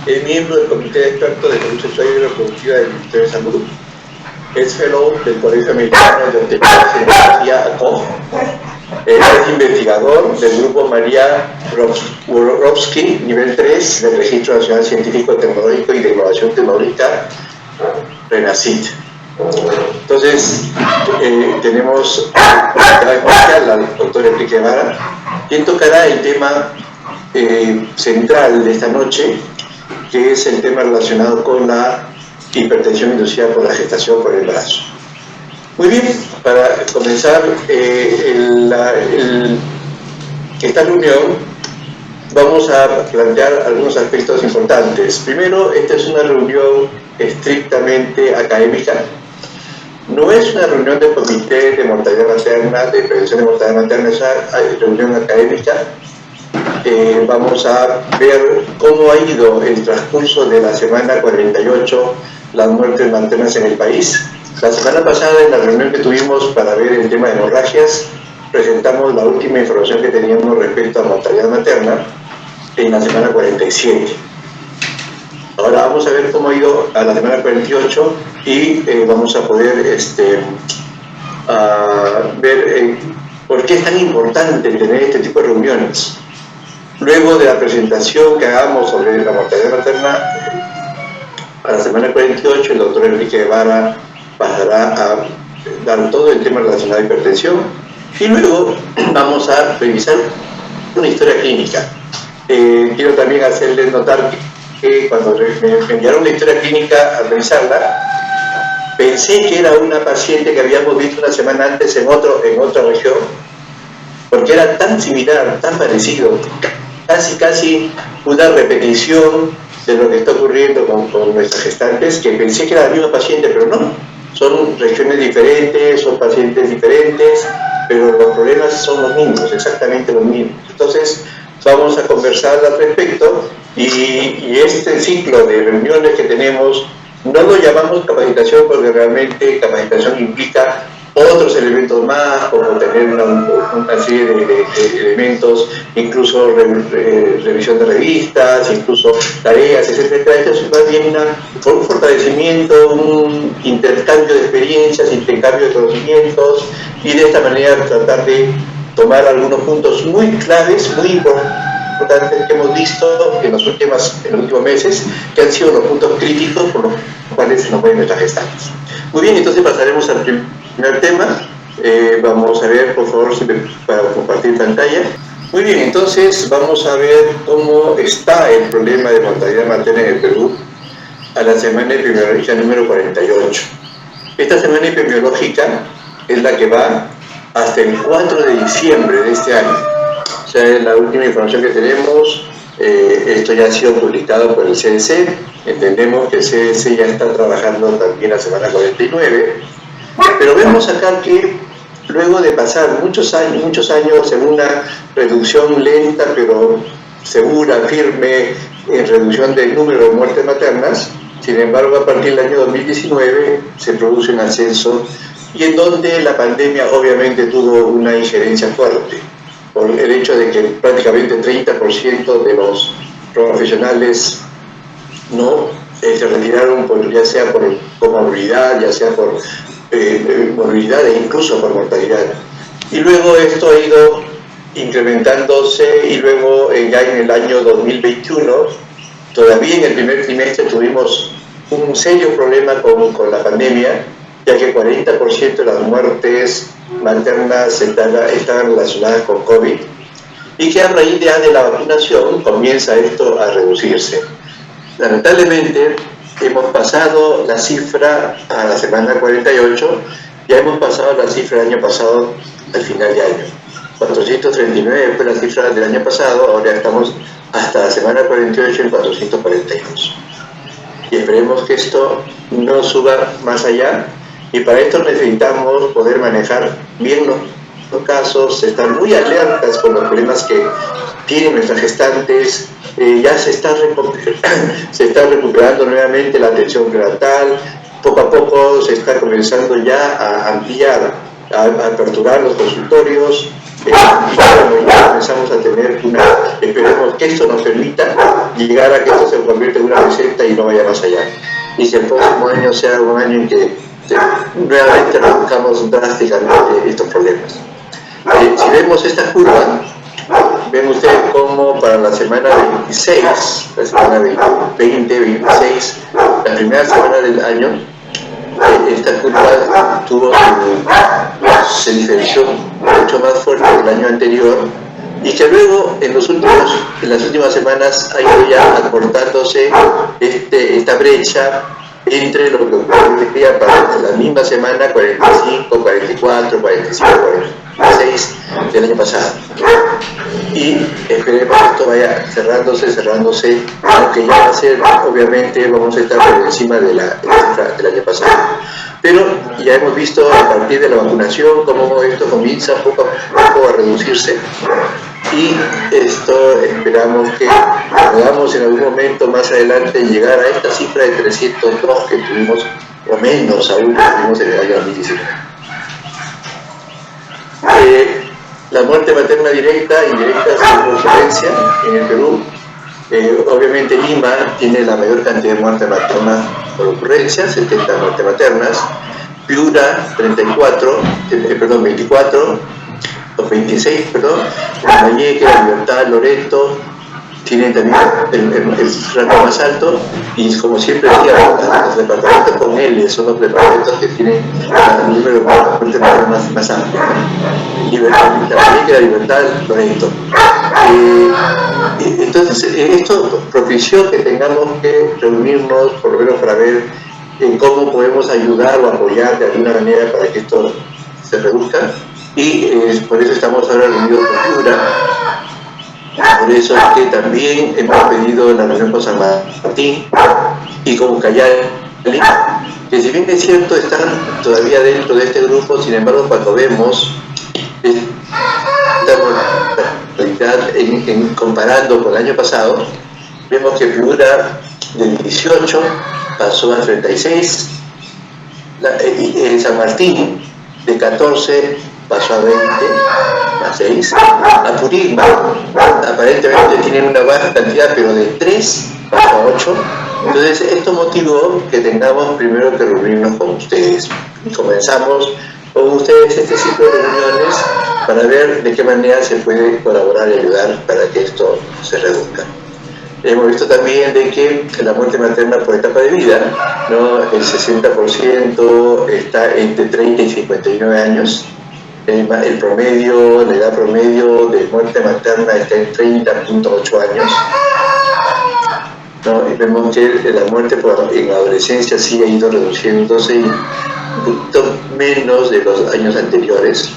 es miembro del Comité de Expertos de Salud Sexual y Reproductiva del Ministerio de Salud, es fellow del Colegio Americano de Obstetricia y Ginecología, ACOG, es investigador del grupo María Worobrowski, nivel 3 del Registro Nacional Científico, Tecnológico y de Innovación Tecnológica, RENACIT. Entonces, tenemos a la doctora Enrique Guevara, quien tocará el tema central de esta noche, que es el tema relacionado con la hipertensión inducida por la gestación por el embarazo. Muy bien, para comenzar esta reunión vamos a plantear algunos aspectos importantes. Primero, esta es una reunión estrictamente académica. No es una reunión del Comité de Mortalidad Materna, de Prevención de Mortalidad Materna, es una reunión académica. Vamos a ver cómo ha ido el transcurso de la semana 48 las muertes maternas en el país. La semana pasada, en la reunión que tuvimos para ver el tema de hemorragias, presentamos la última información que teníamos respecto a mortalidad materna en la semana 47. Ahora vamos a ver cómo ha ido a la semana 48 y vamos a poder ver por qué es tan importante tener este tipo de reuniones. Luego de la presentación que hagamos sobre la mortalidad materna a la semana 48, el doctor Enrique Guevara pasará a dar todo el tema relacionado a hipertensión y luego vamos a revisar una historia clínica. Quiero también hacerles notar que cuando me enviaron la historia clínica a revisarla, pensé que era una paciente que habíamos visto una semana antes en otra región, porque era tan similar, tan parecido, casi una repetición de lo que está ocurriendo con nuestras gestantes, que pensé que era la misma paciente, pero no. Son regiones diferentes, son pacientes diferentes, pero los problemas son los mismos, exactamente los mismos. Entonces, vamos a conversar al respecto y este ciclo de reuniones que tenemos, no lo llamamos capacitación porque realmente capacitación implica otros elementos más, como tener una serie de elementos, incluso revisión de revistas, incluso tareas, etc. Esto es más bien un fortalecimiento, un intercambio de experiencias, intercambio de conocimientos, y de esta manera tratar de tomar algunos puntos muy claves, muy importantes que hemos visto en los últimos meses, que han sido los puntos críticos por los cuales se nos mueven nuestras gestantes. Muy bien, entonces pasaremos al primer tema. Vamos a ver, por favor, para compartir pantalla. Muy bien, entonces vamos a ver cómo está el problema de mortalidad materna en el Perú a la semana epidemiológica número 48. Esta semana epidemiológica es la que va hasta el 4 de diciembre de este año. O sea, es la última información que tenemos. Esto ya ha sido publicado por el CDC. Entendemos que el CDC ya está trabajando también la semana 49. Pero vemos acá que luego de pasar muchos años en una reducción lenta pero segura, firme, en reducción del número de muertes maternas, sin embargo a partir del año 2019 se produce un ascenso y en donde la pandemia obviamente tuvo una injerencia fuerte, por el hecho de que prácticamente 30% de los profesionales no se retiraron, ya sea por comorbilidad, ya sea por morbilidad e incluso por mortalidad. Y luego esto ha ido incrementándose y luego ya en el año 2021, todavía en el primer trimestre tuvimos un serio problema con la pandemia, ya que 40% de las muertes maternas estaban relacionadas con COVID y que a raíz de la vacunación comienza esto a reducirse. Lamentablemente hemos pasado la cifra a la semana 48, ya hemos pasado la cifra del año pasado al final de año. 439 fue la cifra del año pasado, ahora estamos hasta la semana 48 en 442. Y esperemos que esto no suba más allá, y para esto necesitamos poder manejar bien los casos, estar muy alertas con los problemas que tienen nuestras gestantes. Ya se está recuperando nuevamente la atención prenatal, poco a poco se está comenzando ya a ampliar, a aperturar los consultorios, y bueno, ya comenzamos a tener esperemos que esto nos permita llegar a que esto se convierta en una receta y no vaya más allá. Y que el próximo año sea un año en que nuevamente reduzcamos drásticamente estos problemas. Si vemos esta curva, ven ustedes cómo para la semana 26, la semana 20-26, la primera semana del año, esta curva se diferenció mucho más fuerte que el año anterior y que luego en las últimas semanas ha ido ya acortándose esta brecha entre lo que ocurría para la misma semana 45, 44, 45, 46 del año pasado. Y esperemos que esto vaya cerrándose, aunque ya va a ser, obviamente, vamos a estar por encima de la cifra del año pasado. Pero ya hemos visto a partir de la vacunación cómo esto comienza poco a poco a reducirse. Y esto esperamos que podamos en algún momento más adelante llegar a esta cifra de 302 que tuvimos, o menos aún que tuvimos en el año 2019. La muerte materna directa e indirecta sin ocurrencia en el Perú. Obviamente Lima tiene la mayor cantidad de muertes maternas por ocurrencia, 70 muertes maternas. Piura, 24, o 26, Lambayeque, La Libertad, Loreto, tienen también el rango más alto y como siempre decía, los departamentos con L son los departamentos que tienen el número de muertes más amplio. Lambayeque, La Libertad, Loreto. Entonces esto propició que tengamos que reunirnos por lo menos para ver en cómo podemos ayudar o apoyar de alguna manera para que esto se reduzca. Y por eso estamos ahora reunidos con Piura. Por eso es que también hemos pedido la reunión con San Martín y con Ucayali, que si bien es cierto están todavía dentro de este grupo, sin embargo cuando vemos esta mortalidad comparando con el año pasado, vemos que Piura del 18 pasó a 36, San Martín de 14 pasó a 20, a 6, Apurímac aparentemente tienen una baja cantidad, pero de 3 pasó a 8. Entonces esto motivó que tengamos primero que reunirnos con ustedes. Comenzamos con ustedes este ciclo de reuniones para ver de qué manera se puede colaborar y ayudar para que esto se reduzca. Hemos visto también de que la muerte materna por etapa de vida, ¿no? El 60% está entre 30 y 59 años. El promedio, la edad promedio de muerte materna está en 30.8 años. ¿No? Y vemos que la muerte en adolescencia sí ha ido reduciéndose un poquito menos de los años anteriores.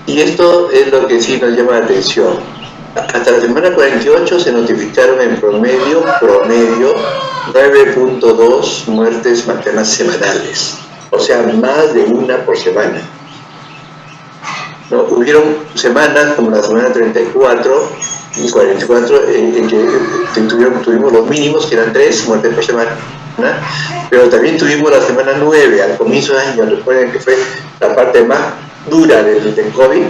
Y esto es lo que sí nos llama la atención. Hasta la semana 48 se notificaron en promedio 9.2 muertes maternas semanales, o sea, más de una por semana. ¿No? Hubieron semanas como la semana 34 y 44 en que tuvimos los mínimos, que eran 3 muertes por semana, pero también tuvimos la semana 9, al comienzo del año, recuerden que fue la parte más dura del COVID,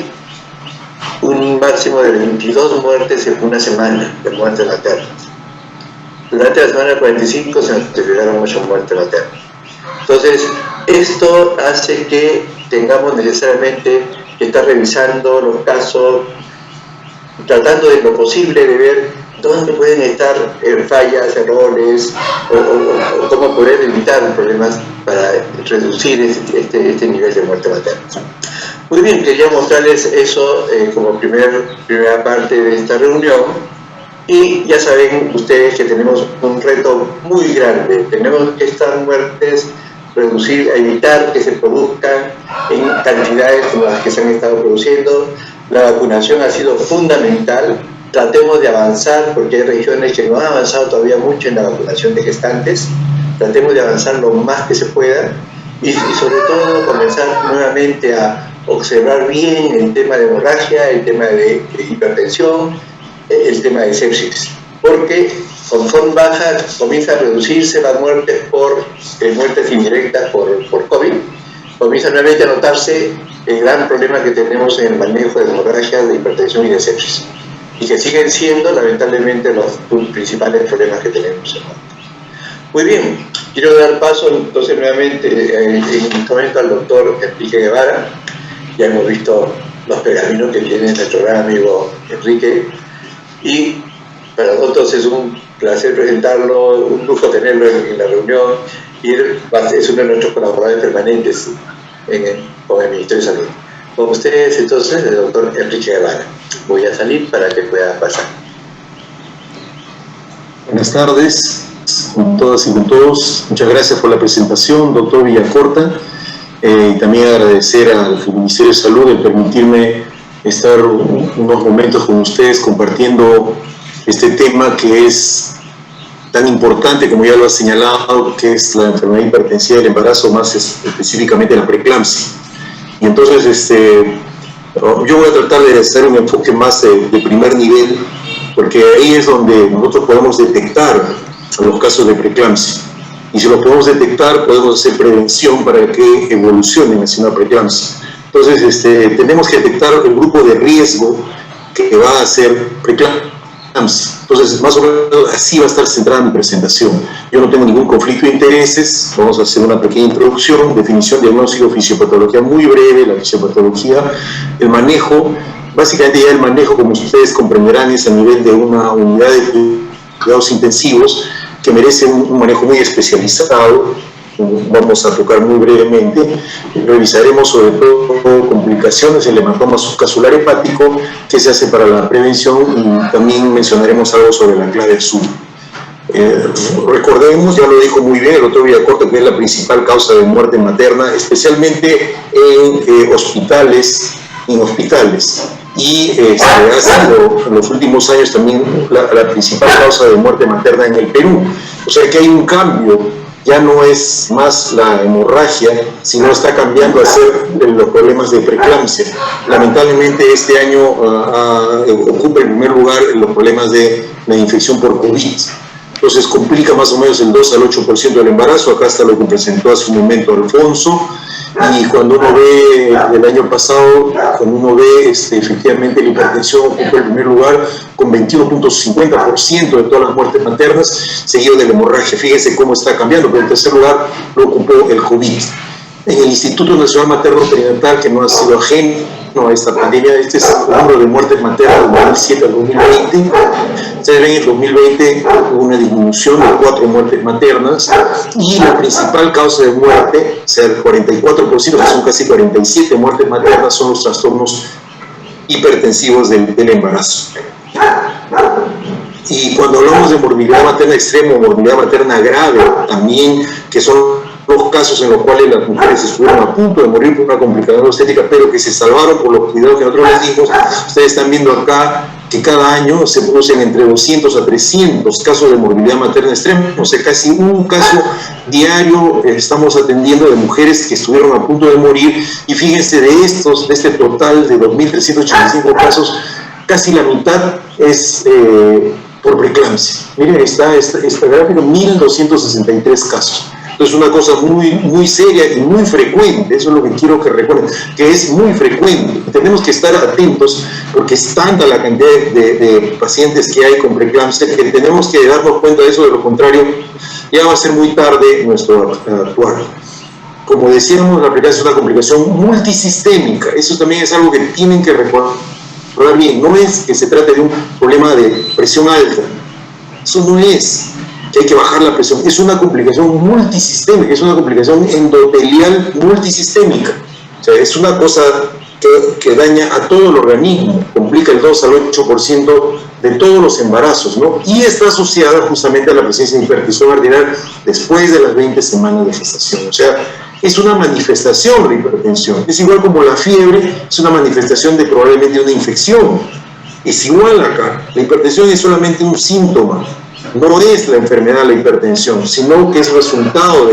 un máximo de 22 muertes en una semana de muertes maternas. Durante la semana 45 se notificaron muchas muertes maternas. Entonces, esto hace que tengamos necesariamente que estar revisando los casos, tratando de lo posible de ver dónde pueden estar fallas, errores, o cómo poder evitar problemas para reducir este nivel de muerte materna. Muy bien, quería mostrarles eso como primera parte de esta reunión. Y ya saben ustedes que tenemos un reto muy grande. Tenemos que estas muertes reducir, evitar que se produzcan en cantidades como las que se han estado produciendo. La vacunación ha sido fundamental. Tratemos de avanzar porque hay regiones que no han avanzado todavía mucho en la vacunación de gestantes. Tratemos de avanzar lo más que se pueda y sobre todo comenzar nuevamente a observar bien el tema de hemorragia, el tema de hipertensión, el tema de sepsis, porque conforme baja comienza a reducirse las muertes por muertes indirectas por COVID, comienza nuevamente a notarse el gran problema que tenemos en el manejo de hemorragia, de hipertensión y de sepsis, y que siguen siendo lamentablemente los principales problemas que tenemos. Muy bien, quiero dar paso entonces nuevamente en este momento al doctor Enrique Guevara. Ya hemos visto los pergaminos que tiene nuestro gran amigo Enrique, y para nosotros es un placer presentarlo, un lujo tenerlo en la reunión, y es uno de nuestros colaboradores permanentes con el Ministerio de Salud. Con ustedes entonces el doctor Enrique Guevara. Voy a salir para que pueda pasar. Buenas tardes con todas y con todos. Muchas gracias por la presentación, doctor Villacorta. Y también agradecer al Ministerio de Salud de permitirme estar unos momentos con ustedes compartiendo este tema que es tan importante, como ya lo ha señalado, que es la enfermedad hipertensiva del embarazo, más específicamente la preeclampsia. Y entonces yo voy a tratar de hacer un enfoque más de primer nivel, porque ahí es donde nosotros podemos detectar los casos de preeclampsia. Y si los podemos detectar, podemos hacer prevención para que evolucionen hacia una preeclampsia. Entonces, tenemos que detectar el grupo de riesgo que va a ser preeclampsia. Entonces, más o menos así va a estar centrada mi presentación. Yo no tengo ningún conflicto de intereses. Vamos a hacer una pequeña introducción, definición, diagnóstico, fisiopatología muy breve, la fisiopatología, el manejo. Básicamente ya el manejo, como ustedes comprenderán, es a nivel de una unidad de cuidados intensivos que merece un manejo muy especializado. Vamos a tocar muy brevemente. Revisaremos sobre todo complicaciones, el hematoma subcasular hepático, que se hace para la prevención, y también mencionaremos algo sobre la clave azul. Recordemos, ya lo dijo muy bien el doctor Villacorta, que es la principal causa de muerte materna, especialmente en hospitales. Y ha sido en los últimos años también la principal causa de muerte materna en el Perú. O sea que hay un cambio, ya no es más la hemorragia, sino está cambiando a ser los problemas de preeclampsia. Lamentablemente este año ocupa en primer lugar los problemas de la infección por COVID. Entonces complica más o menos el 2 al 8% del embarazo. Acá está lo que presentó hace un momento Alfonso. Y cuando uno ve el año pasado, cuando uno ve efectivamente la hipertensión ocupa el primer lugar con 21.50% de todas las muertes maternas, seguido de la hemorragia. Fíjense cómo está cambiando, pero en tercer lugar lo ocupó el COVID. En el Instituto Nacional Materno Perinatal, que no ha sido ajeno a esta pandemia, este es el número de muertes maternas del 2007 al 2020. Ustedes ven, en 2020 hubo una disminución de 4 muertes maternas, y la principal causa de muerte, o sea, el 44%, que son casi 47 muertes maternas, son los trastornos hipertensivos del embarazo. Y cuando hablamos de morbilidad materna extrema o morbilidad materna grave, también, que son los casos en los cuales las mujeres estuvieron a punto de morir por una complicación obstétrica, pero que se salvaron por los cuidados que nosotros les dimos. Ustedes están viendo acá que cada año se producen entre 200 a 300 casos de morbilidad materna extrema, o sea, casi un caso diario estamos atendiendo de mujeres que estuvieron a punto de morir. Y fíjense, de este total de 2.385 casos, casi la mitad es por preeclampsia. Miren, está gráfico, 1.263 casos. Entonces, una cosa muy seria y muy frecuente. Eso es lo que quiero que recuerden, que es muy frecuente. Tenemos que estar atentos, porque es tanta la cantidad de pacientes que hay con preeclampsia que tenemos que darnos cuenta de eso. De lo contrario, ya va a ser muy tarde nuestro actuar. Como decíamos, la preeclampsia es una complicación multisistémica. Eso también es algo que tienen que recordar bien. No es que se trate de un problema de presión alta. Eso no es que hay que bajar la presión. Es una complicación multisistémica, es una complicación endotelial multisistémica. O sea, es una cosa que daña a todo el organismo, complica el 2 al 8% de todos los embarazos, ¿no? Y está asociada justamente a la presencia de hipertensión arterial después de las 20 semanas de gestación. O sea, es una manifestación de la hipertensión. Es igual como la fiebre, es una manifestación de probablemente una infección. Es igual acá. La hipertensión es solamente un síntoma. No es la enfermedad la hipertensión, sino que es resultado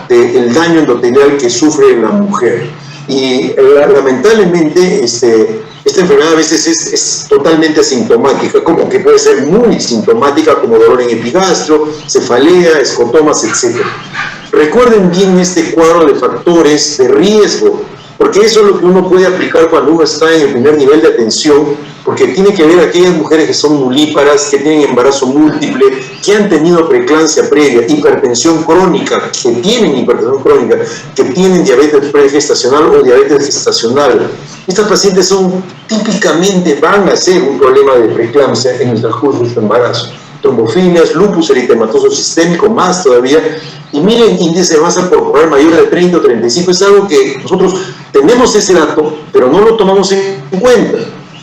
del daño endotelial que sufre la mujer. Y lamentablemente esta enfermedad a veces es totalmente asintomática, como que puede ser muy sintomática, como dolor en epigastrio, cefalea, escotomas, etc. Recuerden bien este cuadro de factores de riesgo porque eso es lo que uno puede aplicar cuando uno está en el primer nivel de atención, porque tiene que ver a aquellas mujeres que son nulíparas, que tienen embarazo múltiple, que han tenido preeclampsia previa, hipertensión crónica, que tienen diabetes pregestacional o diabetes gestacional. Estas pacientes típicamente van a ser un problema de preeclampsia en el transcurso de su embarazo. Trombofilias, lupus eritematoso sistémico, más todavía. Y miren, índice de masa corporal mayor de 30 o 35, es algo que nosotros tenemos ese dato, pero no lo tomamos en cuenta.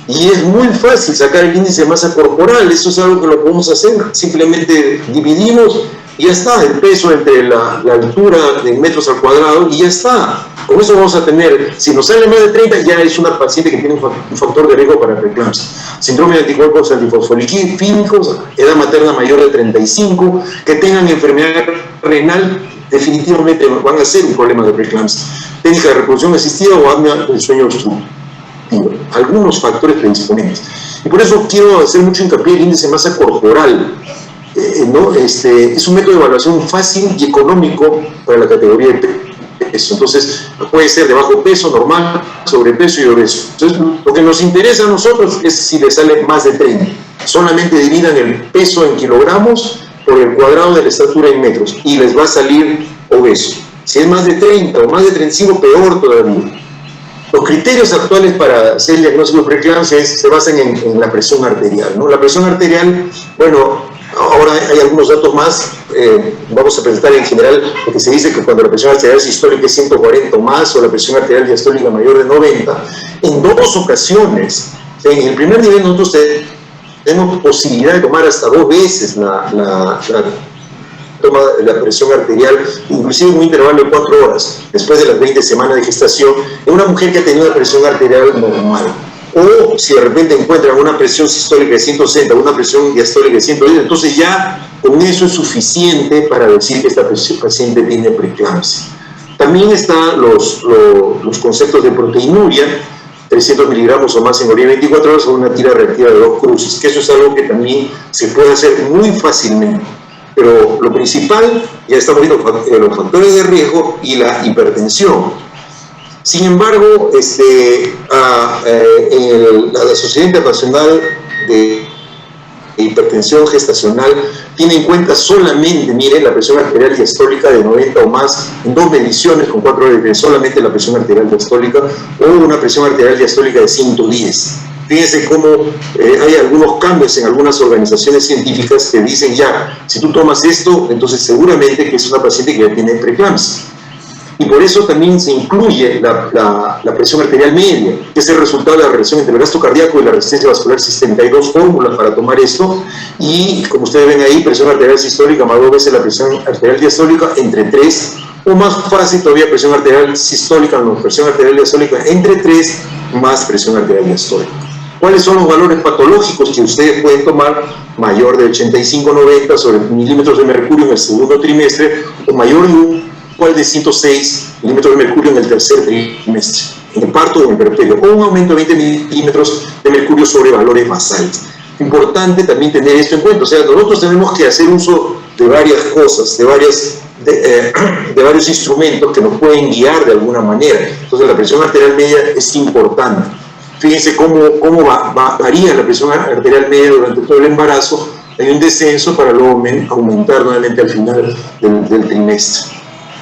Y es muy fácil sacar el índice de masa corporal, eso es algo que lo podemos hacer, simplemente dividimos y ya está, el peso entre la altura de metros al cuadrado y ya está. Con eso vamos a tener, si nos sale más de 30, ya es una paciente que tiene un factor de riesgo para preeclampsia. Síndrome de anticuerpos antifosfolipídicos, edad materna mayor de 35, que tengan enfermedad renal, definitivamente van a ser un problema de preeclampsia. Técnica de reproducción asistida o apnea del sueño obstructivo. Algunos factores predisponentes. Y por eso quiero hacer mucho hincapié en el índice de masa corporal. Es un método de evaluación fácil y económico para la categoría de peso. Entonces, puede ser de bajo peso, normal, sobrepeso y obeso. Entonces, lo que nos interesa a nosotros es si le sale más de 30. Solamente dividan el peso en kilogramos por el cuadrado de la estatura en metros y les va a salir obeso. Si es más de 30 o más de 35, peor todavía. Los criterios actuales para hacer el diagnóstico de preeclampsia se basan en la presión arterial, ¿no? La presión arterial, bueno, ahora hay algunos datos más, vamos a presentar en general lo que se dice que cuando la presión arterial sistólica es 140 o más, o la presión arterial diastólica mayor de 90, en 2 ocasiones, en el primer nivel nosotros tenemos posibilidad de tomar hasta 2 veces la presión arterial, inclusive en un intervalo de 4 horas, después de las 20 semanas de gestación, en una mujer que ha tenido una presión arterial normal. O si de repente encuentran una presión sistólica de 160, una presión diastólica de 110, entonces ya con eso es suficiente para decir que esta paciente tiene preeclampsia. También están los conceptos de proteinuria, 300 miligramos o más en orina 24 horas o una tira reactiva de 2 cruces, que eso es algo que también se puede hacer muy fácilmente. Pero lo principal, ya estamos viendo los factores de riesgo y la hipertensión. Sin embargo, la Sociedad Internacional de Hipertensión Gestacional tiene en cuenta solamente, miren, la presión arterial diastólica de 90 o más en 2 mediciones con 4 horas de solamente la presión arterial diastólica o una presión arterial diastólica de 110. Fíjense cómo hay algunos cambios en algunas organizaciones científicas que dicen ya, si tú tomas esto, entonces seguramente que es una paciente que ya tiene preeclampsia. Y por eso también se incluye la presión arterial media, que es el resultado de la relación entre el gasto cardíaco y la resistencia vascular sistémica. Hay 2 fórmulas para tomar esto y, como ustedes ven ahí, presión arterial sistólica más 2 veces la presión arterial diastólica entre 3, o más fácil todavía presión arterial sistólica o presión arterial diastólica entre 3 más presión arterial diastólica. ¿Cuáles son los valores patológicos que ustedes pueden tomar? Mayor de 85-90 sobre milímetros de mercurio en el segundo trimestre o mayor de 106 milímetros de mercurio en el tercer trimestre, en el parto o en el puerperio, o un aumento de 20 milímetros de mercurio sobre valores basales. Importante también tener esto en cuenta, o sea, nosotros tenemos que hacer uso de varias cosas, de varios instrumentos que nos pueden guiar de alguna manera. Entonces la presión arterial media es importante. Fíjense cómo varía la presión arterial media durante todo el embarazo. Hay un descenso para luego aumentar nuevamente al final del trimestre,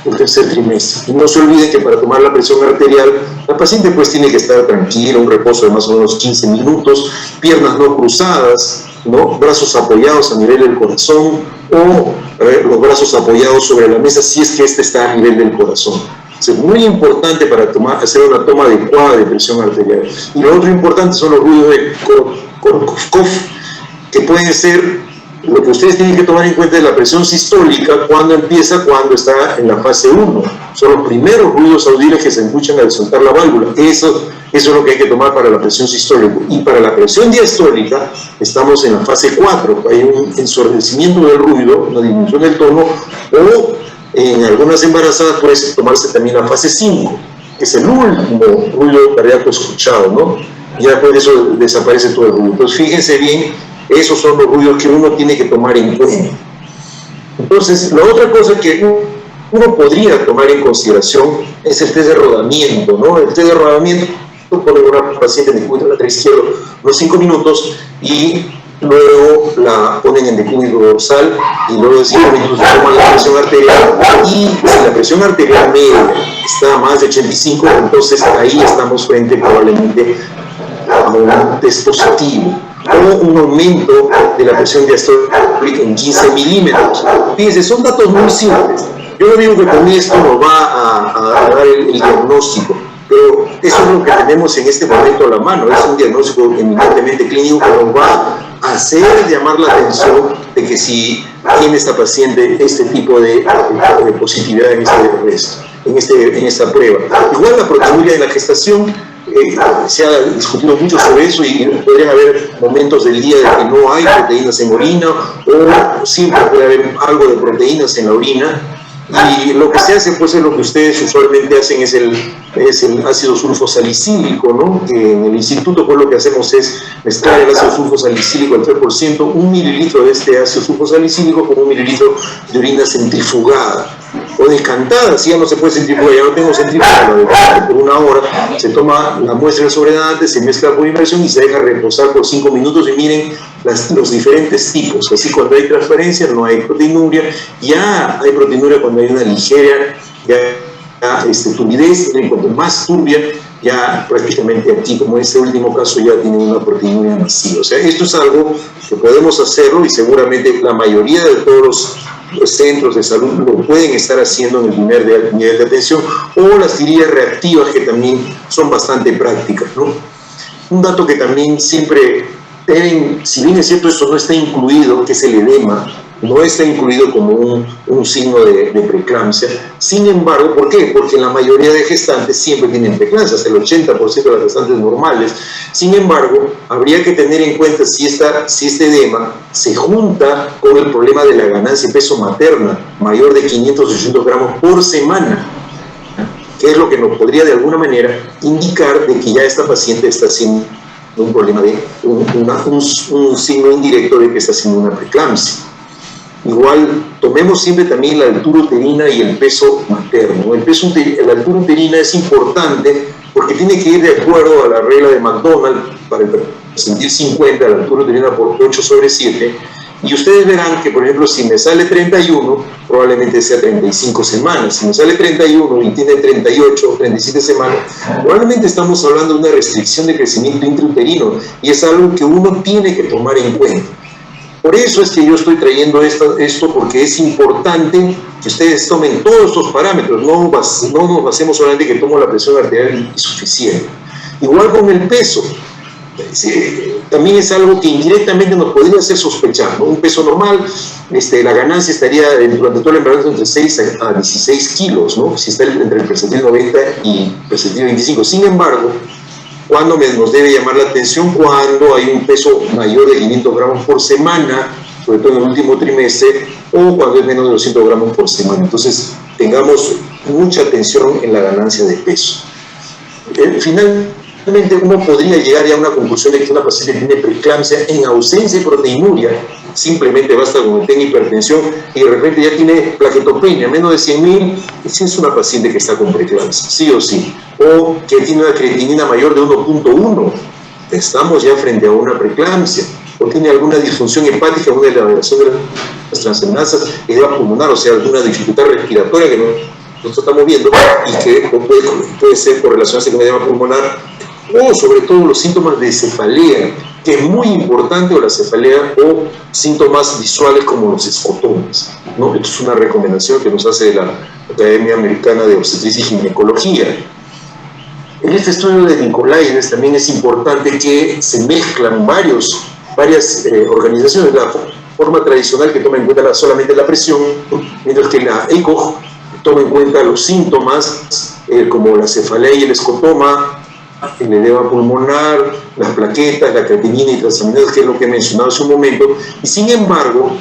el tercer trimestre. Y no se olviden que para tomar la presión arterial, la paciente pues tiene que estar tranquila, un reposo de más o menos 15 minutos, piernas no cruzadas, ¿no? Brazos apoyados a nivel del corazón o los brazos apoyados sobre la mesa si es que este está a nivel del corazón. Es muy importante para hacer una toma adecuada de presión arterial. Y lo otro importante son los ruidos de Korsakoff, que pueden ser, lo que ustedes tienen que tomar en cuenta es la presión sistólica, cuando está en la fase 1. Son los primeros ruidos audibles que se escuchan al soltar la válvula. Eso es lo que hay que tomar para la presión sistólica. Y para la presión diastólica, estamos en la fase 4. Hay un ensordecimiento del ruido, una disminución del tono, o en algunas embarazadas puede tomarse también la fase 5, que es el último ruido cardíaco escuchado, ¿no? Ya después de eso desaparece todo el ruido. Entonces fíjense bien, esos son los ruidos que uno tiene que tomar en cuenta. Entonces, la otra cosa que uno podría tomar en consideración es el test de rodamiento, ¿no? El test de rodamiento pone una paciente en decúbito lateral izquierdo unos 5 minutos y luego la ponen en decúbito dorsal y luego de 5 minutos se toman la presión arterial, y si la presión arterial media está a más de 85, entonces ahí estamos frente probablemente a un test positivo o un aumento de la presión diastólica en 15 milímetros. Fíjense, son datos muy simples. Yo no digo que con esto nos va a dar el diagnóstico, pero eso es lo que tenemos en este momento a la mano. Es un diagnóstico eminentemente clínico que nos va a hacer llamar la atención de que si tiene esta paciente este tipo de positividad en esta prueba. Igual la proteinuria de la gestación, se ha discutido mucho sobre eso y podrían haber momentos del día de que no hay proteínas en orina, o siempre puede haber algo de proteínas en la orina, y lo que se hace pues es lo que ustedes usualmente hacen, es el ácido sulfosalicílico, ¿no? Que en el instituto pues lo que hacemos es mezclar el ácido sulfosalicílico al 3%, 1 mililitro de este ácido sulfosalicílico con 1 mililitro de orina centrifugada o decantada. Si ya no se puede centrifugar, ya no tengo centrifuga, por 1 hora se toma la muestra del sobrenadante, se mezcla por inmersión y se deja reposar por 5 minutos, y miren los diferentes tipos. Así, cuando hay transparencia no hay proteinuria, ya hay proteinuria cuando hay una ligera turbidez, en cuanto más turbia, ya prácticamente aquí, como en este último caso, ya tienen una proteinuria masiva. O sea, esto es algo que podemos hacerlo, y seguramente la mayoría de todos los centros de salud lo pueden estar haciendo en el primer nivel de atención, o las tirillas reactivas, que también son bastante prácticas, ¿no? Un dato que también siempre deben, si bien es cierto esto no está incluido, que es el edema, no está incluido como un signo de preeclampsia. Sin embargo, ¿por qué? Porque la mayoría de gestantes siempre tienen preeclampsia, hasta el 80% de las gestantes normales. Sin embargo, habría que tener en cuenta si este edema se junta con el problema de la ganancia de peso materna, mayor de 500-800 gramos por semana, que es lo que nos podría de alguna manera indicar de que ya esta paciente está haciendo un problema de un signo indirecto de que está haciendo una preeclampsia. Igual, tomemos siempre también la altura uterina y el peso materno. La altura uterina es importante porque tiene que ir de acuerdo a la regla de McDonald para el percentil 50, la altura uterina por 8/7. Y ustedes verán que, por ejemplo, si me sale 31, probablemente sea 35 semanas. Si me sale 31 y tiene 38 o 37 semanas, probablemente estamos hablando de una restricción de crecimiento intrauterino, y es algo que uno tiene que tomar en cuenta. Por eso es que yo estoy trayendo esto, porque es importante que ustedes tomen todos estos parámetros, no nos basemos solamente que tomo la presión arterial insuficiente. Igual con el peso, también es algo que indirectamente nos podría hacer sospechar, ¿no? Un peso normal, la ganancia estaría durante todo el embarazo entre 6 a 16 kilos, ¿no? Si está entre el percentil 90 y el percentil 25. Sin embargo, ¿cuándo nos debe llamar la atención? Cuando hay un peso mayor de 500 gramos por semana, sobre todo en el último trimestre, o cuando es menos de 200 gramos por semana. Entonces, tengamos mucha atención en la ganancia de peso. Finalmente, uno podría llegar ya a una conclusión de que una paciente tiene preeclampsia en ausencia de proteinuria. Simplemente basta con que tenga hipertensión y de repente ya tiene plaquetopenia, menos de 100.000, esa es una paciente que está con preeclampsia, sí o sí. O que tiene una creatinina mayor de 1.1, estamos ya frente a una preeclampsia. O tiene alguna disfunción hepática, una elevación de las transaminasas, edema pulmonar, o sea, alguna dificultad respiratoria que nosotros estamos viendo y que puede ser correlacionarse con edema pulmonar, o sobre todo los síntomas de cefalea, que es muy importante, o la cefalea, o síntomas visuales como los escotomas, ¿no? Esto es una recomendación que nos hace la Academia Americana de Obstetricia y Ginecología. En este estudio de Nicolaides también es importante que se mezclan varias organizaciones. La forma tradicional, que toma en cuenta solamente la presión, mientras que la ECOG toma en cuenta los síntomas como la cefalea y el escotoma, el edema pulmonar, las plaquetas, la creatinina y transaminasas, que es lo que he mencionado hace un momento. Y sin embargo,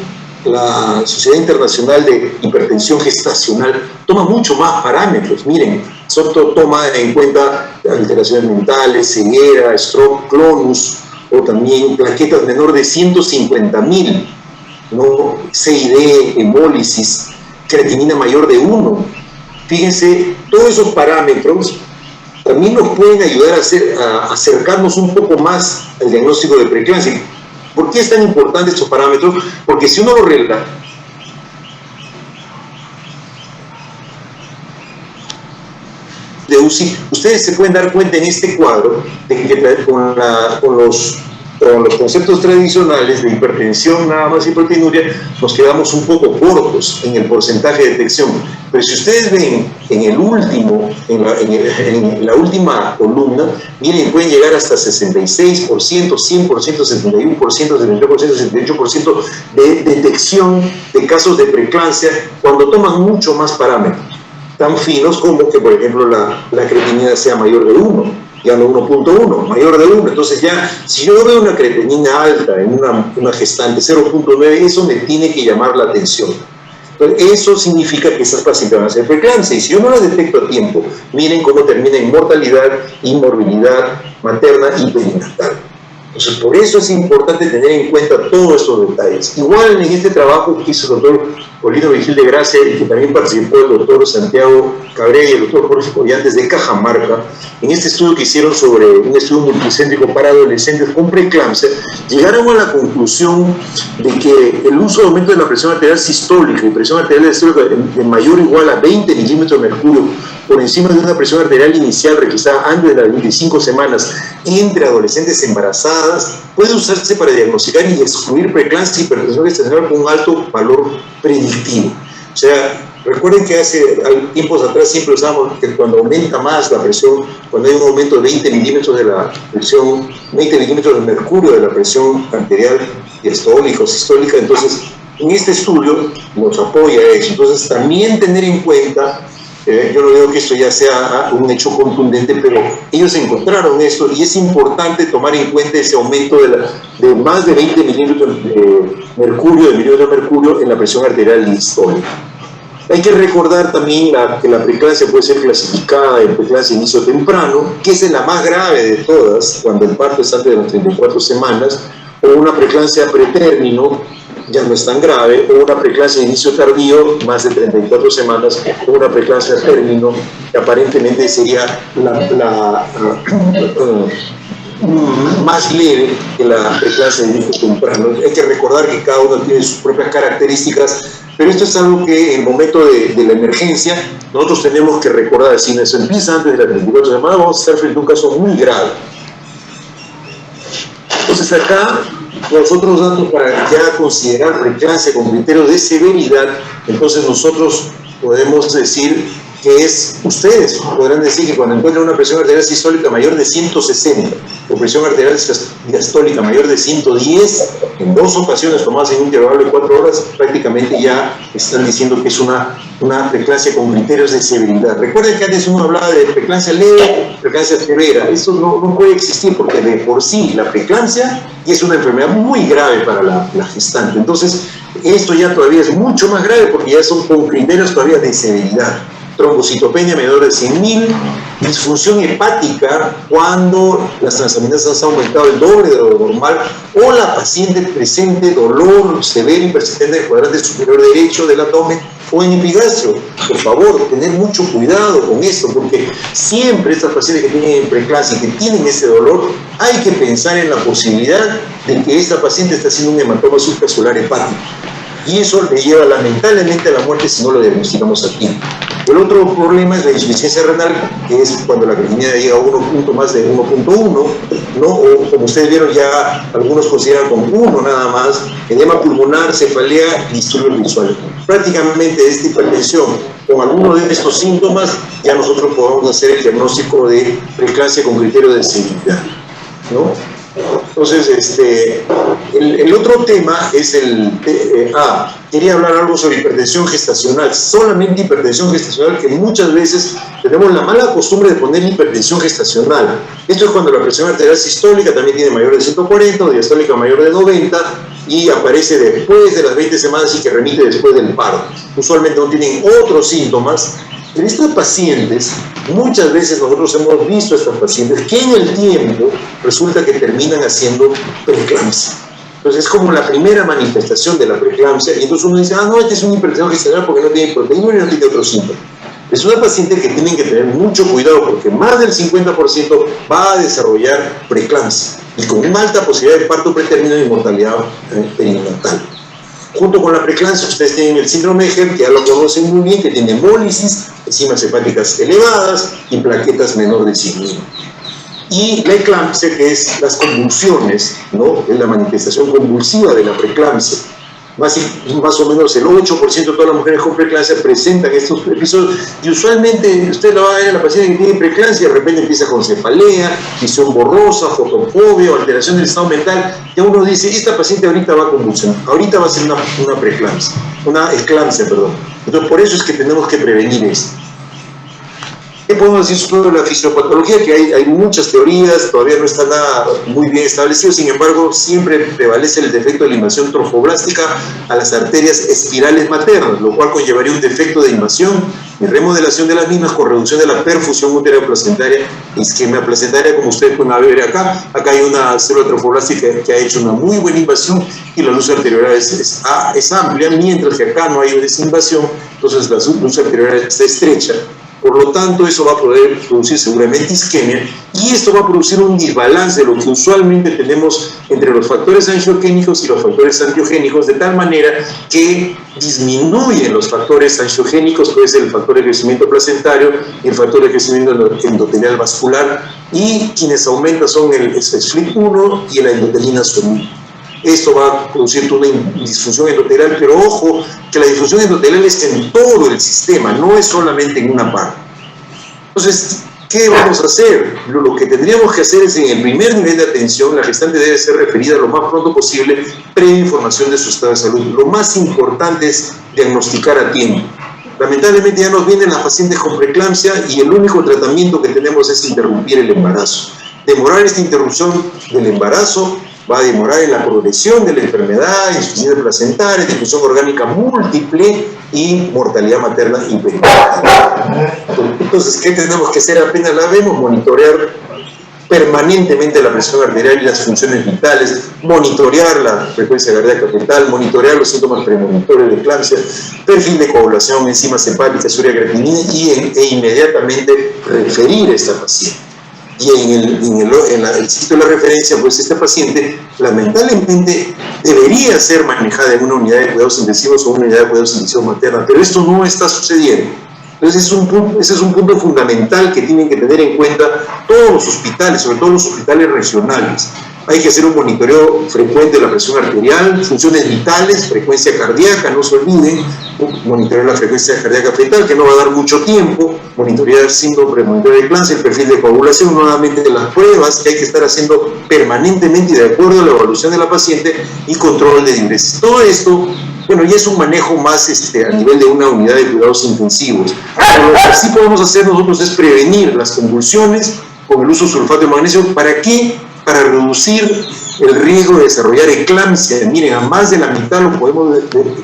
la Sociedad Internacional de Hipertensión Gestacional toma mucho más parámetros. Miren, toma en cuenta alteraciones mentales, ceguera, stroke, clonus, o también plaquetas menor de 150.000, ¿no? CID, hemólisis, creatinina mayor de 1. Fíjense, todos esos parámetros también nos pueden ayudar a acercarnos un poco más al diagnóstico de preeclampsia. ¿Por qué es tan importante estos parámetros? Porque si uno lo regla de UCI, ustedes se pueden dar cuenta en este cuadro de que con los conceptos tradicionales de hipertensión, nada más y proteinuria, nos quedamos un poco cortos en el porcentaje de detección. Pero si ustedes ven en la última columna, miren, pueden llegar hasta 66%, 100%, 71%, 73%, 78% de detección de casos de preeclampsia cuando toman mucho más parámetros, tan finos como que, por ejemplo, la creatinina sea mayor de 1. Ya no 1.1, mayor de 1. Entonces ya, si yo veo una creatinina alta en una gestante 0.9, eso me tiene que llamar la atención. Entonces, eso significa que esas pacientes van a ser preeclampsia. Y si yo no las detecto a tiempo, miren cómo termina en mortalidad y morbilidad materna y perinatal. Entonces, por eso es importante tener en cuenta todos estos detalles. Igual en este trabajo que hizo el doctor Paulino Vigil de Gracia y que también participó el doctor Santiago Cabrera y el doctor Jorge Collantes de Cajamarca, en este estudio que hicieron sobre un estudio multicéntrico para adolescentes con preeclampsia, llegaron a la conclusión de que el uso de aumento de la presión arterial sistólica y presión arterial diastólica de mayor o igual a 20 milímetros de mercurio por encima de una presión arterial inicial requisada antes de las 25 semanas entre adolescentes embarazadas puede usarse para diagnosticar y excluir preeclampsia y hipertensión gestacional con un alto valor predictivo. O sea, recuerden que hace tiempos atrás siempre usábamos que cuando aumenta más la presión, cuando hay un aumento de 20 milímetros de la presión, 20 milímetros de mercurio de la presión arterial diastólica o sistólica, entonces en este estudio nos apoya eso. Entonces también tener en cuenta, yo no digo que esto ya sea un hecho contundente, pero ellos encontraron esto y es importante tomar en cuenta ese aumento de más de 20 milímetros de mercurio, en la presión arterial diastólica. Hay que recordar también que la preeclampsia puede ser clasificada en preeclampsia de inicio temprano, que es la más grave de todas, cuando el parto es antes de las 34 semanas, o una preeclampsia pretérmino, ya no es tan grave, o una preeclampsia de inicio tardío, más de 34 semanas, o una preeclampsia término, que aparentemente sería más leve que la preeclampsia de inicio temprano. Hay que recordar que cada uno tiene sus propias características, pero esto es algo que en el momento de la emergencia nosotros tenemos que recordar. Si nos empieza antes de las 34 semanas, vamos a estar frente a un caso muy grave. Entonces acá los otros datos para ya considerar preeclampsia con criterios de severidad, entonces nosotros podemos decir que ustedes podrán decir que cuando encuentran una presión arterial sistólica mayor de 160 o presión arterial diastólica mayor de 110, en 2 ocasiones tomadas en un intervalo de 4 horas, prácticamente ya están diciendo que es una preeclampsia con criterios de severidad. Recuerden que antes uno hablaba de preeclampsia leve, preeclampsia severa. Eso no puede existir porque de por sí la preeclampsia es una enfermedad muy grave para la gestante. Entonces, esto ya todavía es mucho más grave porque ya son con criterios todavía de severidad. Trombocitopenia menor de 100.000, disfunción hepática cuando las transaminasas han aumentado el doble de lo normal, o la paciente presente dolor severo y persistente en el cuadrante superior derecho del abdomen o en epigastrio. Por favor, tener mucho cuidado con esto, porque siempre estas pacientes que tienen preeclampsia y que tienen ese dolor, hay que pensar en la posibilidad de que esta paciente está haciendo un hematoma subcapsular hepático. Y eso le lleva lamentablemente a la muerte si no lo diagnosticamos a tiempo. El otro problema es la insuficiencia renal, que es cuando la creatinina llega a 1 más de 1.1, ¿no? O como ustedes vieron, ya algunos consideran con 1 nada más, edema pulmonar, cefalea y disturbios visuales. Prácticamente esta hipertensión, con alguno de estos síntomas, ya nosotros podemos hacer el diagnóstico de preeclampsia con criterio de severidad, ¿no? Entonces, el otro tema es quería hablar algo sobre hipertensión gestacional, solamente hipertensión gestacional, que muchas veces tenemos la mala costumbre de poner hipertensión gestacional. Esto es cuando la presión arterial sistólica también tiene mayor de 140, o diastólica mayor de 90, y aparece después de las 20 semanas y que remite después del parto. Usualmente no tienen otros síntomas. En estas pacientes, muchas veces nosotros hemos visto a estas pacientes que en el tiempo resulta que terminan haciendo preeclampsia. Entonces es como la primera manifestación de la preeclampsia, y entonces uno dice, no, este es una hipertensión gestacional porque no tiene proteína y no tiene otros síntomas. Es una paciente que tienen que tener mucho cuidado porque más del 50% va a desarrollar preeclampsia y con una alta posibilidad de parto pretérmino y mortalidad perinatal. Junto con la preeclampsia ustedes tienen el síndrome de Hebb, que ya lo conocen muy bien, que tiene hemólisis, enzimas hepáticas elevadas y plaquetas menor de 100.000. Y la eclampsia, que es las convulsiones, ¿no? Es la manifestación convulsiva de la preeclampsia. Más o menos el 8% de todas las mujeres con preeclampsia presentan estos episodios, y usualmente usted la va a ver a la paciente que tiene preeclampsia, de repente empieza con cefalea, visión borrosa, fotofobia o alteración del estado mental. Ya uno dice, esta paciente ahorita va a convulsionar, ahorita va a ser una preeclampsia, una eclampsia, perdón. Entonces por eso es que tenemos que prevenir esto. ¿Qué podemos decir sobre la fisiopatología? Que hay muchas teorías, todavía no está nada muy bien establecido, sin embargo siempre prevalece el defecto de la invasión trofoblástica a las arterias espirales maternas, lo cual conllevaría un defecto de invasión y remodelación de las mismas con reducción de la perfusión útero-placentaria y isquemia placentaria, como ustedes pueden ver acá. Acá hay una célula trofoblástica que ha hecho una muy buena invasión y la luz arteriolar es amplia, mientras que acá no hay esa invasión, entonces la luz arteriolar está estrecha. Por lo tanto, eso va a poder producir seguramente isquemia, y esto va a producir un desbalance de lo que usualmente tenemos entre los factores angiogénicos y los factores angiogénicos, de tal manera que disminuyen los factores angiogénicos, puede ser el factor de crecimiento placentario y el factor de crecimiento endotelial vascular, y quienes aumentan son el FLIP1 y la endotelina SOMI. Esto va a producir una disfunción endotelial, pero ojo, que la disfunción endotelial es en todo el sistema, no es solamente en una parte. Entonces, ¿qué vamos a hacer? Lo que tendríamos que hacer es, en el primer nivel de atención, la gestante debe ser referida lo más pronto posible, previa información de su estado de salud. Lo más importante es diagnosticar a tiempo. Lamentablemente ya nos vienen las pacientes con preeclampsia y el único tratamiento que tenemos es interrumpir el embarazo. Demorar esta interrupción del embarazo va a demorar en la progresión de la enfermedad, insuficiencia placentaria, difusión orgánica múltiple y mortalidad materna y perinatal. Entonces, ¿qué tenemos que hacer apenas la vemos? Monitorear permanentemente la presión arterial y las funciones vitales, monitorear la frecuencia cardíaca fetal, monitorear los síntomas premonitorios de eclampsia, perfil de coagulación, enzimas hepáticas, urea creatinina e inmediatamente referir a esta paciente. Y en el sitio de la referencia, pues esta paciente lamentablemente debería ser manejada en una unidad de cuidados intensivos o una unidad de cuidados intensivos materna, pero esto no está sucediendo. Entonces ese es un punto fundamental que tienen que tener en cuenta todos los hospitales, sobre todo los hospitales regionales. Hay que hacer un monitoreo frecuente de la presión arterial, funciones vitales, frecuencia cardíaca, no se olviden, monitorear la frecuencia cardíaca fetal, que no va a dar mucho tiempo, monitorear síndrome premonitorio de eclampsia, el perfil de coagulación, nuevamente las pruebas que hay que estar haciendo permanentemente y de acuerdo a la evaluación de la paciente, y control de diuresis. Todo esto, bueno, ya es un manejo más a nivel de una unidad de cuidados intensivos. Pero lo que sí podemos hacer nosotros es prevenir las convulsiones con el uso de sulfato de magnesio. ¿Para qué? Para reducir el riesgo de desarrollar eclampsia. Miren, a más de la mitad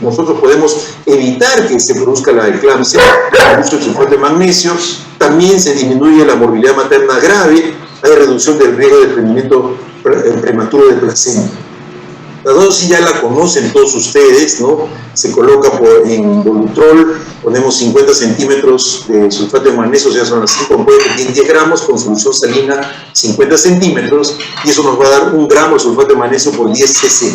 nosotros podemos evitar que se produzca la eclampsia con el uso de sulfato de magnesio. También se disminuye la morbilidad materna grave, hay reducción del riesgo de desprendimiento prematuro de placenta. La dosis ya la conocen todos ustedes, ¿no? Se coloca en Volutrol, ponemos 50 centímetros de sulfato de magnesio, o sea, son las 5 ampollas que tienen 10 gramos, con solución salina 50 centímetros, y eso nos va a dar 1 gramo de sulfato de magnesio por 10 cc.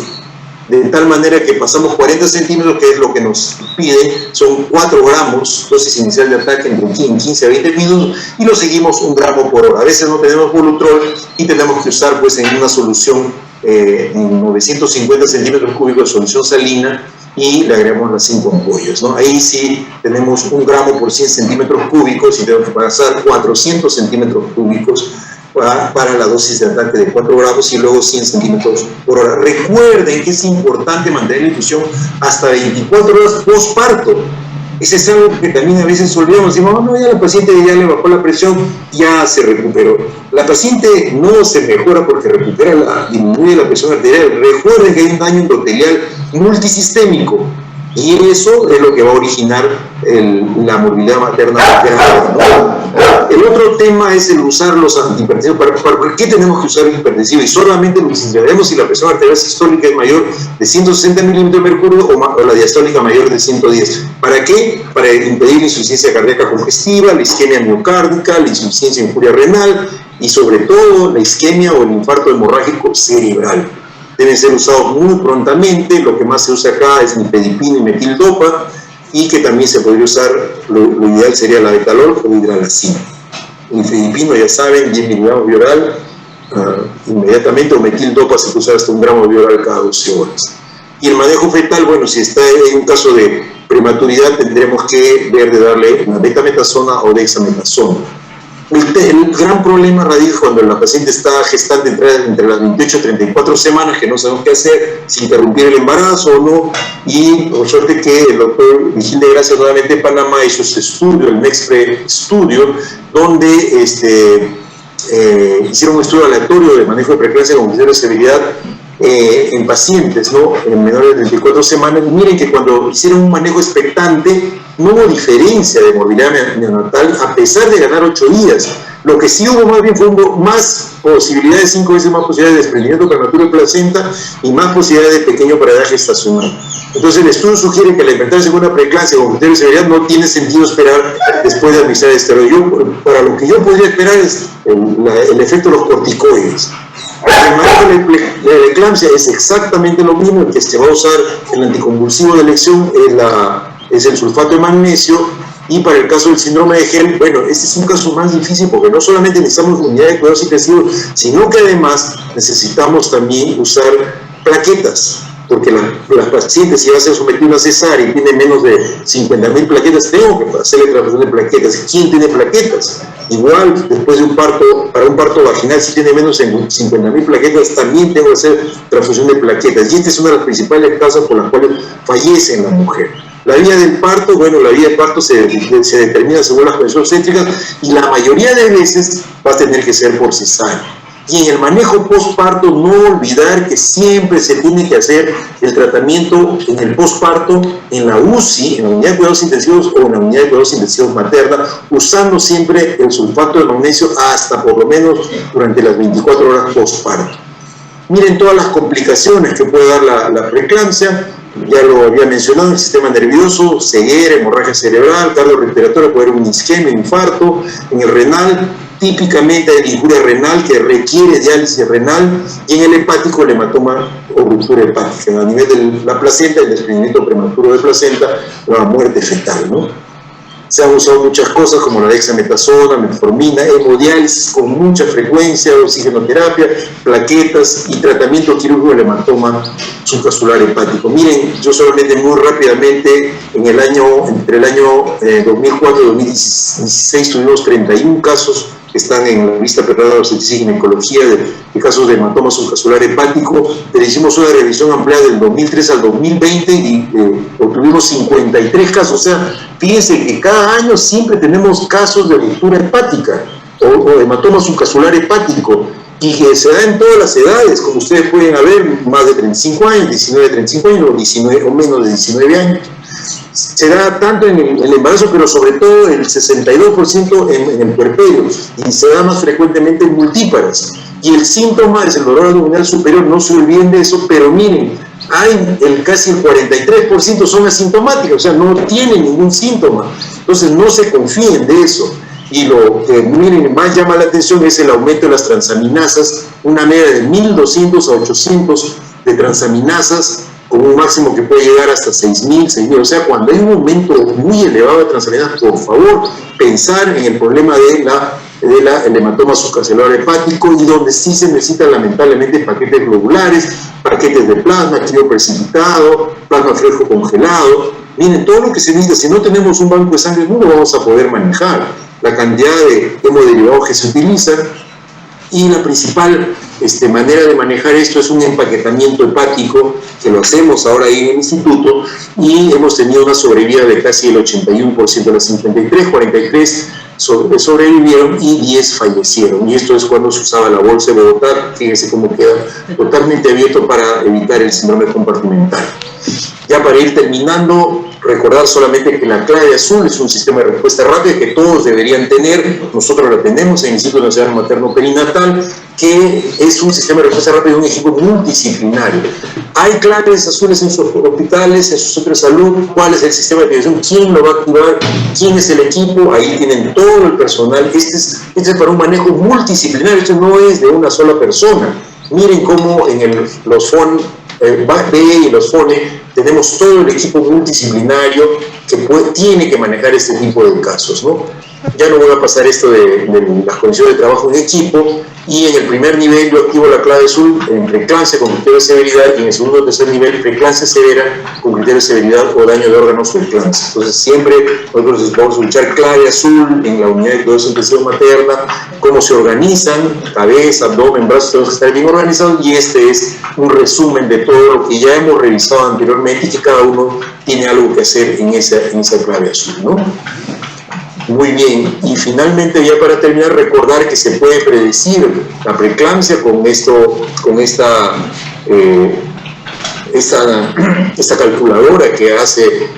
De tal manera que pasamos 40 centímetros, que es lo que nos piden, son 4 gramos, dosis inicial de ataque en 15 a 20 minutos, y lo seguimos 1 gramo por hora. A veces no tenemos Volutrol y tenemos que usar pues en una solución en 950 centímetros cúbicos de solución salina, y le agregamos las 5 ampollas, ¿no? Ahí sí tenemos 1 gramo por 100 centímetros cúbicos y tenemos que pasar 400 centímetros cúbicos para la dosis de ataque de 4 gramos y luego 100 centímetros por hora. Recuerden que es importante mantener la infusión hasta 24 horas postparto. Ese es algo que también a veces olvidamos. Decimos, no, ya la paciente ya le bajó la presión, ya se recuperó. La paciente no se mejora porque disminuye la presión arterial. Recuerden que hay un daño endotelial multisistémico. Y eso es lo que va a originar la morbilidad materna grave, ¿no? El otro tema es el usar los antihipertensivos. ¿Para qué tenemos que usar hipertensivos? Y solamente lo consideraremos si la presión arterial sistólica es mayor de 160 milímetros de mercurio o la diastólica mayor de 110. ¿Para qué? Para impedir la insuficiencia cardíaca congestiva, la isquemia miocárdica, la insuficiencia infuria renal y sobre todo la isquemia o el infarto hemorrágico cerebral. Deben ser usados muy prontamente. Lo que más se usa acá es nifedipina y metildopa, y que también se podría usar, lo ideal sería la betalol o hidralazina. Nifedipina, ya saben, 10 miligramos de oral inmediatamente, o metildopa se puede usar hasta 1 gramo de oral cada 12 horas. Y el manejo fetal, bueno, si está en un caso de prematuridad, tendremos que ver de darle una betametasona o dexametasona. El gran problema radica cuando la paciente está gestante entre las 28 y 34 semanas, que no sabemos qué hacer, si interrumpir el embarazo o no, y por suerte que el doctor Vigil de Gracia nuevamente en Panamá hizo ese estudio, el MEXPRE estudio, donde hicieron un estudio aleatorio de manejo de preeclampsia con criterios de severidad en pacientes, ¿no?, en menores de 34 semanas. Y miren que cuando hicieron un manejo expectante no hubo diferencia de morbilidad neonatal a pesar de ganar 8 días. Lo que sí hubo más bien fue más posibilidades, 5 veces más posibilidades de desprendimiento prematuro de placenta y más posibilidades de pequeño para edad gestacional. Entonces el estudio sugiere que la implantación de una preeclampsia con criterio de severidad no tiene sentido esperar después de administrar esteroide. Para lo que yo podría esperar es el efecto de los corticoides. El manejo de la eclampsia es exactamente lo mismo. El que se va a usar el anticonvulsivo de elección es el sulfato de magnesio. Y para el caso del síndrome de Gel, bueno, este es un caso más difícil porque no solamente necesitamos unidad de cuidados intensivos, sino que además necesitamos también usar plaquetas, porque las pacientes, si va a ser sometida a una cesárea y tiene menos de 50.000 plaquetas, tengo que hacerle transfusión de plaquetas. ¿Quién tiene plaquetas? Igual, después de un parto, para un parto vaginal, si tiene menos de 50.000 plaquetas, también tengo que hacer transfusión de plaquetas. Y esta es una de las principales causas por las cuales fallece la mujer. La vía del parto, bueno, la vía del parto se determina según las condiciones obstétricas y la mayoría de veces va a tener que ser por cesárea. Y en el manejo postparto, no olvidar que siempre se tiene que hacer el tratamiento en el postparto, en la UCI, en la unidad de cuidados intensivos o en la unidad de cuidados intensivos materna, usando siempre el sulfato de magnesio hasta por lo menos durante las 24 horas postparto. Miren todas las complicaciones que puede dar la preeclampsia. Ya lo había mencionado: el sistema nervioso, ceguera, hemorragia cerebral, cardiorrespiratoria, puede haber un isquemia, un infarto. En el renal, típicamente hay injuria renal que requiere diálisis renal, y en el hepático, el hematoma o ruptura hepática. A nivel de la placenta, el desprendimiento prematuro de placenta, la muerte fetal, ¿no? Se han usado muchas cosas como la dexametasona, metformina, hemodiálisis con mucha frecuencia, oxigenoterapia, plaquetas y tratamiento quirúrgico del hematoma subcapsular hepático. Miren, yo solamente muy rápidamente, entre el año 2004 y 2016 tuvimos 31 casos que están en la lista preparada de obstetricia y ginecología de casos de hematoma subcapsular hepático. Le hicimos una revisión ampliada del 2003 al 2020 y obtuvimos 53 casos. O sea, fíjense que cada año siempre tenemos casos de ruptura hepática o hematoma subcapsular hepático, y que se da en todas las edades, como ustedes pueden ver, más de 35 años, 19 de 35 años o menos de 19 años. Se da tanto en el embarazo, pero sobre todo el 62% en el puerperio, y se da más frecuentemente en multíparas. Y el síntoma es el dolor abdominal superior, no se olviden de eso, pero miren, casi el 43% son asintomáticos, o sea, no tienen ningún síntoma. Entonces no se confíen de eso. Y lo que miren más llama la atención es el aumento de las transaminasas, una media de 1.200 a 800 de transaminasas, con un máximo que puede llegar hasta 6.000. O sea, cuando hay un aumento muy elevado de transaminasas, por favor, pensar en el problema del hematoma subcapsular hepático, y donde sí se necesitan lamentablemente paquetes globulares, paquetes de plasma, crioprecipitado, plasma fresco congelado. Miren, todo lo que se necesita. Si no tenemos un banco de sangre, no lo vamos a poder manejar. La cantidad de hemoderivados que se utilizan, y la principal manera de manejar esto es un empaquetamiento hepático, que lo hacemos ahora ahí en el instituto, y hemos tenido una sobrevida de casi el 81%, las 53, 43 sobrevivieron y 10 fallecieron. Y esto es cuando se usaba la bolsa de Bogotá. Fíjense cómo queda totalmente abierto para evitar el síndrome compartimental. Ya para ir terminando, recordar solamente que la clave azul es un sistema de respuesta rápida que todos deberían tener. Nosotros lo tenemos en el Instituto Nacional Materno Perinatal, que es un sistema de respuesta rápida de un equipo multidisciplinario. Hay claves azules en sus hospitales, en sus centros de salud. ¿Cuál es el sistema de activación? ¿Quién lo va a activar? ¿Quién es el equipo? Ahí tienen todo el personal. Este es para un manejo multidisciplinario. Esto no es de una sola persona. Miren cómo en los FON B y los FONE tenemos todo el equipo multidisciplinario que tiene que manejar este tipo de casos, ¿no? Ya no voy a pasar esto de las condiciones de trabajo en equipo, y en el primer nivel yo activo la clave azul en preeclampsia con criterio de severidad, y en el segundo o tercer nivel preeclampsia severa con criterio de severidad o daño de órganos o preeclampsia. Entonces siempre nosotros vamos a escuchar clave azul en la unidad de cuidados intensivos materna, cómo se organizan, cabeza, abdomen, brazos, tenemos que estar bien organizados, y este es un resumen de todo lo que ya hemos revisado anteriormente y que cada uno tiene algo que hacer en esa clave azul, ¿no? Muy bien, y finalmente ya para terminar, recordar que se puede predecir la preeclampsia con esta calculadora que hace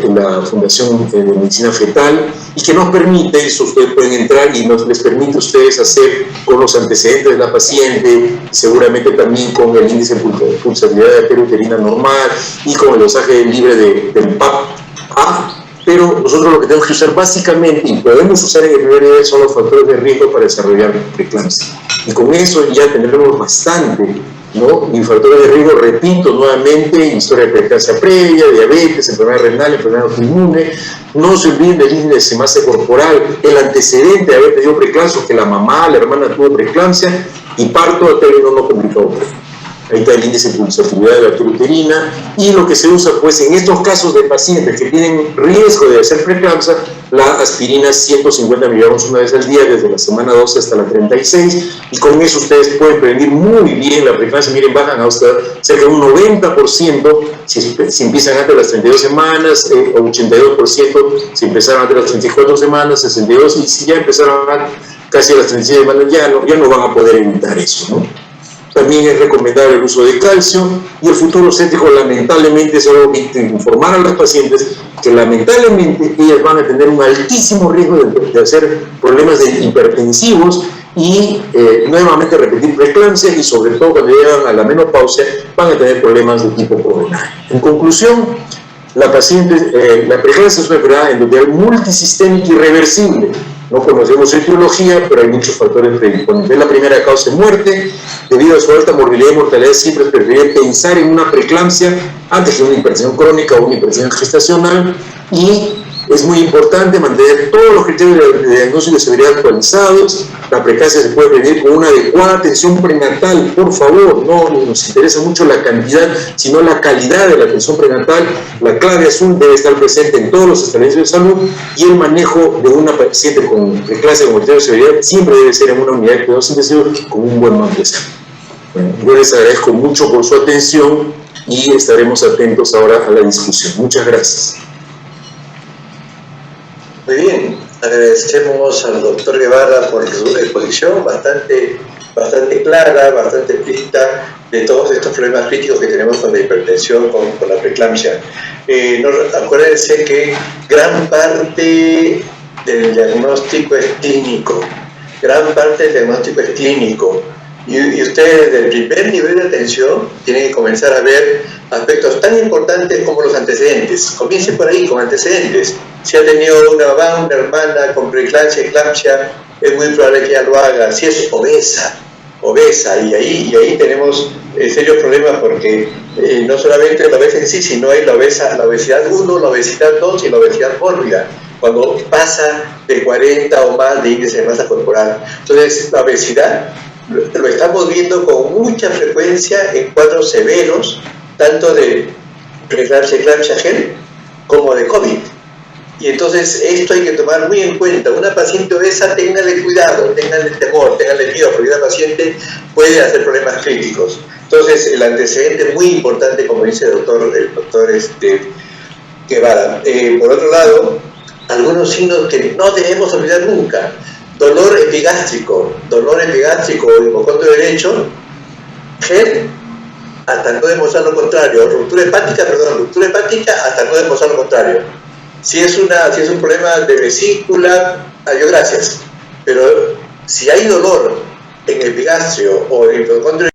la Fundación de Medicina Fetal, y que nos permite, eso ustedes pueden entrar y les permite a ustedes hacer con los antecedentes de la paciente, seguramente también con el índice de pulsabilidad de arteria uterina normal y con el dosaje libre del PAP-A. Pero nosotros lo que tenemos que usar básicamente, y podemos usar en el primer nivel, son los factores de riesgo para desarrollar preeclampsia. Y con eso ya tendremos bastante, ¿no? Y factores de riesgo, repito nuevamente, historia de preeclampsia previa, diabetes, enfermedad renal, enfermedad autoinmune. No se olviden del índice de masa corporal, el antecedente de haber tenido preeclampsia, que la mamá, la hermana tuvo preeclampsia, y parto a término no complicado. Ahí está el índice de pulsatividad de la arteria uterina, y lo que se usa pues en estos casos de pacientes que tienen riesgo de hacer preeclampsia, la aspirina 150 miligramos una vez al día desde la semana 12 hasta la 36, y con eso ustedes pueden prevenir muy bien la preeclampsia. Miren, bajan hasta cerca de un 90% si empiezan antes de las 32 semanas, 82% si empezaron antes de las 34 semanas, 62%, y si ya empezaron casi a las 36 semanas ya no van a poder evitar eso, ¿no? También es recomendable el uso de calcio, y el futuro céntrico lamentablemente es algo que informar a las pacientes que lamentablemente ellas van a tener un altísimo riesgo de hacer problemas hipertensivos y nuevamente repetir preeclampsia, y sobre todo cuando llegan a la menopausia van a tener problemas de tipo coronario. En conclusión, la preeclampsia es una enfermedad endotelial multisistémica irreversible. No conocemos su etiología, pero hay muchos factores predisponentes. Es la primera causa de muerte. Debido a su alta morbilidad y mortalidad, siempre es preferible pensar en una preeclampsia antes que una hipertensión crónica o una hipertensión gestacional. Y es muy importante mantener todos los criterios de diagnóstico de severidad actualizados. La preeclampsia se puede prevenir con una adecuada atención prenatal, por favor. No nos interesa mucho la cantidad, sino la calidad de la atención prenatal. La clave azul debe estar presente en todos los establecimientos de salud, y el manejo de una paciente con preeclampsia con criterio de severidad siempre debe ser en una unidad de cuidados intensivos con un buen manejo de salud. Bueno, yo les agradezco mucho por su atención y estaremos atentos ahora a la discusión. Muchas gracias. Muy bien, agradecemos al doctor Guevara por su exposición bastante clara, bastante explícita de todos estos problemas críticos que tenemos con la hipertensión, con la preeclampsia. Acuérdense que gran parte del diagnóstico es clínico, y ustedes desde el primer nivel de atención tienen que comenzar a ver aspectos tan importantes como los antecedentes. Comiencen por ahí con antecedentes. Si ha tenido una mamá, una hermana con preeclampsia, eclampsia, es muy probable que ella lo haga. Si es obesa, y ahí tenemos serios problemas, porque no solamente la obesa en sí, sino hay la obesidad 1, la obesidad 2 y la obesidad mórbida, cuando pasa de 40 o más de índice de masa corporal. Entonces, la obesidad lo estamos viendo con mucha frecuencia en cuadros severos, tanto de preeclampsia, eclampsia gel, como de COVID. Y entonces esto hay que tomar muy en cuenta. Una paciente obesa, ténganle cuidado, ténganle temor, ténganle miedo, porque una paciente puede hacer problemas críticos. Entonces el antecedente es muy importante, como dice el doctor Guevara. Por otro lado, algunos signos que no debemos olvidar nunca. Dolor epigástrico o hipocondrio derecho, GER, hasta no demostrar lo contrario. Ruptura hepática hasta no demostrar lo contrario. Si es un problema de vesícula, adiós, gracias. Pero si hay dolor en el epigastrio o en el hipocondrio